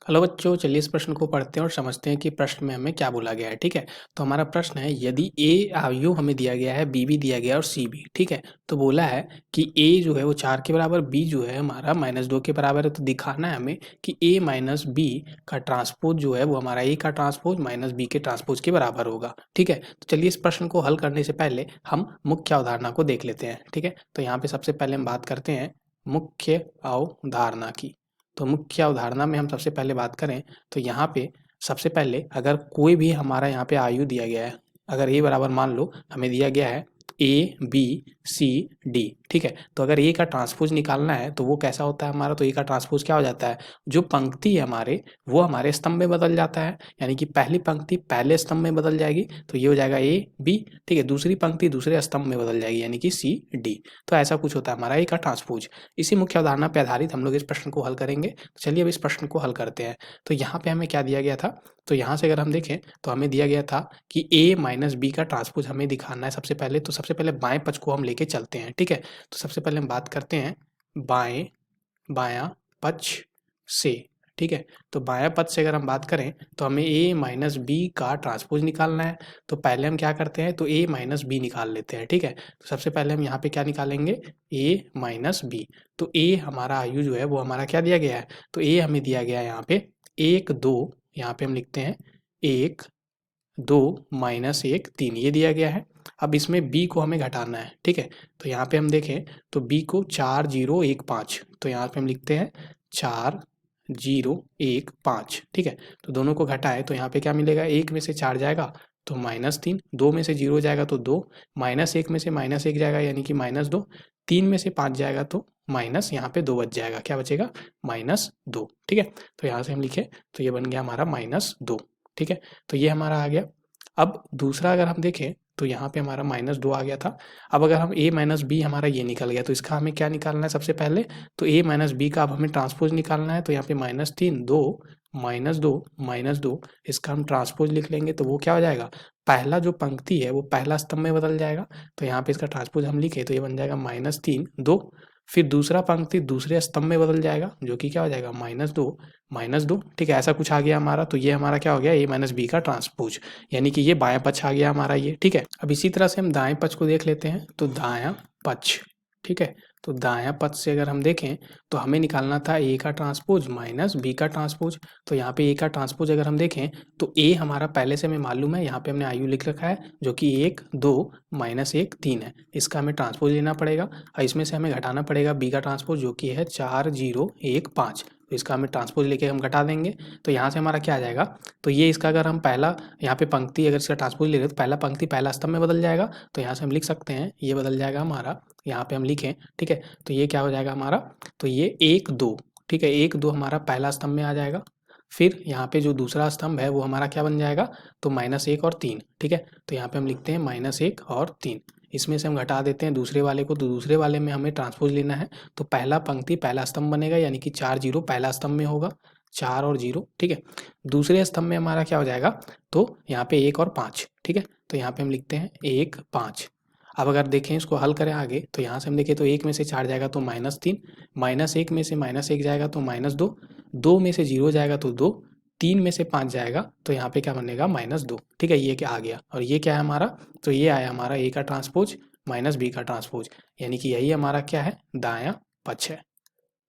Hello बच्चों, चलिए इस प्रश्न को पढ़ते हैं और समझते हैं कि प्रश्न में हमें क्या बोला गया है। ठीक है, तो हमारा प्रश्न है, यदि ए आयु हमें दिया गया है, बी भी दिया गया है और सी भी। ठीक है, तो बोला है कि ए जो है वो 4 के बराबर, बी जो है हमारा -2 के बराबर है। तो दिखाना है हमें कि ए माइनस बी का ट्रांसपोज जो है वो हमारा ए का ट्रांसपोज माइनस बी के ट्रांसपोज के बराबर होगा। ठीक है, तो चलिए इस प्रश्न को हल करने से पहले हम मुख्य अवधारणा को देख लेते हैं। ठीक है, तो यहाँ पे सबसे पहले हम बात करते हैं मुख्य अवधारणा की। तो मुख्य अवधारणा में हम सबसे पहले बात करें तो यहाँ पे सबसे पहले अगर कोई भी हमारा यहाँ पे आयु दिया गया है, अगर ए बराबर मान लो हमें दिया गया है ए बी सी डी। ठीक है, तो अगर ए का ट्रांसपोज निकालना है तो वो कैसा होता है हमारा, तो ए का ट्रांसपोज क्या हो जाता है, जो पंक्ति है हमारे वो हमारे स्तंभ में बदल जाता है, यानी कि पहली पंक्ति पहले स्तंभ में बदल जाएगी तो ये हो जाएगा ए बी। ठीक है, दूसरी पंक्ति दूसरे स्तंभ में बदल जाएगी यानी कि सी डी। तो ऐसा कुछ होता है हमारा ए का ट्रांसपोज। इसी मुख्य अवधारणा पर आधारित हम लोग इस प्रश्न को हल करेंगे। तो चलिए अब इस प्रश्न को हल करते हैं। तो यहाँ पे हमें क्या दिया गया था, तो यहाँ से अगर हम देखें तो हमें दिया गया था कि ए माइनस बी का ट्रांसपोज हमें दिखाना है सबसे पहले। तो सबसे पहले बाएं पक्ष को हम लेके चलते हैं। ठीक है, तो सबसे पहले हम बात करते हैं बायां पक्ष से। ठीक है, तो बायां पक्ष से अगर हम बात करें तो हमें ए माइनस बी का ट्रांसपोज निकालना है। तो पहले हम क्या करते हैं, तो ए माइनस बी निकाल लेते हैं। ठीक है, तो सबसे पहले हम यहाँ पे क्या निकालेंगे, ए माइनस बी। तो ए हमारा आयु जो है वो हमारा क्या दिया गया है, तो ए हमें दिया गया है यहाँ पे 1 2, यहाँ पे हम लिखते हैं 1 2 माइनस 1 3, ये दिया गया है। अब इसमें b को हमें घटाना है। ठीक है, तो यहाँ पे हम देखें तो b को 4 0 1 5, तो यहाँ पे हम लिखते हैं 4 0 1 5। ठीक है, तो दोनों को घटाए तो यहाँ पे क्या मिलेगा, 1 में से 4 जाएगा तो -3, 2 में से 0 जाएगा तो 2, -1 में से -1 जाएगा यानी कि -2, 3 में से 5 जाएगा तो माइनस यहाँ पे 2 बच जाएगा, क्या बचेगा -2। ठीक है, तो यहाँ से हम लिखे तो ये बन गया हमारा -2। ठीक है, तो ये हमारा आ गया। अब दूसरा अगर हम देखें तो यहाँ पे हमारा -2 आ गया था। अब अगर हम a माइनस बी हमारा ये निकल गया तो इसका हमें क्या निकालना है सबसे पहले, तो a माइनस बी का अब हमें ट्रांसपोज निकालना है। तो यहाँ पे -3 2 -2 इसका हम ट्रांसपोज लिख लेंगे तो वो क्या हो जाएगा, पहला जो पंक्ति है वो पहला स्तंभ में बदल जाएगा। तो यहाँ पे इसका ट्रांसपोज हम लिखे तो ये बन जाएगा -3 2, फिर दूसरा पंक्ति दूसरे स्तंभ में बदल जाएगा जो कि क्या हो जाएगा -2। ठीक है, ऐसा कुछ आ गया हमारा। तो ये हमारा क्या हो गया, ए माइनस बी का ट्रांसपोज, यानी कि ये बायां पक्ष आ गया हमारा ये। ठीक है, अब इसी तरह से हम दाएं पक्ष को देख लेते हैं। तो दायां पक्ष, ठीक है, तो दायां पक्ष से अगर हम देखें तो हमें निकालना था ए का ट्रांसपोज माइनस बी का ट्रांसपोज। तो यहाँ पे ए का ट्रांसपोज अगर हम देखें तो ए हमारा पहले से हमें मालूम है, यहाँ पे हमने आयु लिख रखा है जो कि 1 2 -1 3 है। इसका हमें ट्रांसपोज लेना पड़ेगा और इसमें से हमें घटाना पड़ेगा बी का ट्रांसपोज जो कि है 4 0 1 5। तो इसका हमें ट्रांसपोज लेके हम घटा देंगे तो यहाँ से हमारा क्या आ जाएगा, तो ये इसका अगर हम पहला यहाँ पे पंक्ति अगर इसका ट्रांसपोज ले रहे तो पहला पंक्ति पहला स्तंभ में बदल जाएगा। तो यहाँ से हम लिख सकते हैं ये बदल जाएगा हमारा, यहाँ पे हम लिखें। ठीक है, तो ये क्या हो जाएगा हमारा, तो ये 1 2, ठीक है, 1 2 हमारा पहला स्तंभ में आ जाएगा। फिर यहाँ पे जो दूसरा स्तंभ है वो हमारा क्या बन जाएगा, तो -1 और 3। ठीक है, तो यहाँ पे हम लिखते हैं -1 और 3। इसमें से हम घटा देते हैं दूसरे वाले को, तो दूसरे वाले में हमें ट्रांसपोज लेना है। तो पहला पंक्ति पहला स्तंभ बनेगा यानी कि 4 0 पहला स्तंभ में होगा, 4 और 0। ठीक है, दूसरे स्तंभ में हमारा क्या हो जाएगा, तो यहाँ पे 1 और 5। ठीक है, तो यहाँ पे हम लिखते हैं 1 5। अब अगर देखें इसको हल करें आगे तो यहाँ से हम देखें तो 1 में से 4 जाएगा तो -3, -1 में से -1 जाएगा तो -2, 2 में से 0 जाएगा तो 2, 3 में से 5 जाएगा तो यहाँ पे क्या बनेगा -2। ठीक है, ये क्या आ गया और ये क्या है हमारा, तो ये आया हमारा ए का ट्रांसपोज माइनस बी का ट्रांसपोज, यानी कि यही हमारा क्या है, दायां पक्ष है।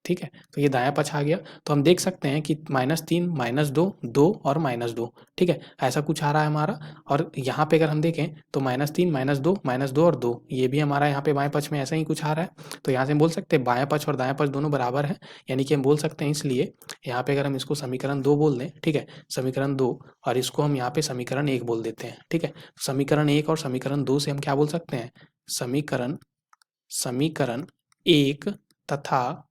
ठीक है, तो ये दायां पक्ष आ गया। तो हम देख सकते हैं कि -3 -2 2 और -2। ठीक है, ऐसा कुछ आ रहा है हमारा। और यहाँ पे अगर हम देखें तो -3 -2 और 2, ये भी हमारा यहाँ पे बाएं पक्ष में ऐसा ही कुछ आ रहा है। तो यहाँ से हम बोल सकते हैं बायां पक्ष और दायां पक्ष दोनों बराबर है, यानी कि हम बोल सकते हैं, इसलिए यहाँ पे अगर हम इसको समीकरण 2 बोल दें, ठीक है, समीकरण 2, और इसको हम यहाँ पे समीकरण 1 बोल देते हैं। ठीक है, समीकरण 1 और समीकरण 2 से हम क्या बोल सकते हैं, समीकरण 1 तथा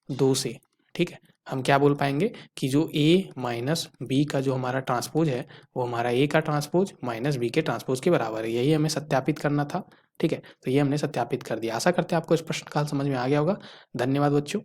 2 से, ठीक है, हम क्या बोल पाएंगे कि जो a माइनस बी का जो हमारा ट्रांसपोज है वो हमारा a का ट्रांसपोज माइनस बी के ट्रांसपोज के बराबर है। यही हमें सत्यापित करना था। ठीक है, तो ये हमने सत्यापित कर दिया। आशा करते हैं आपको इस प्रश्न का हल समझ में आ गया होगा। धन्यवाद बच्चों।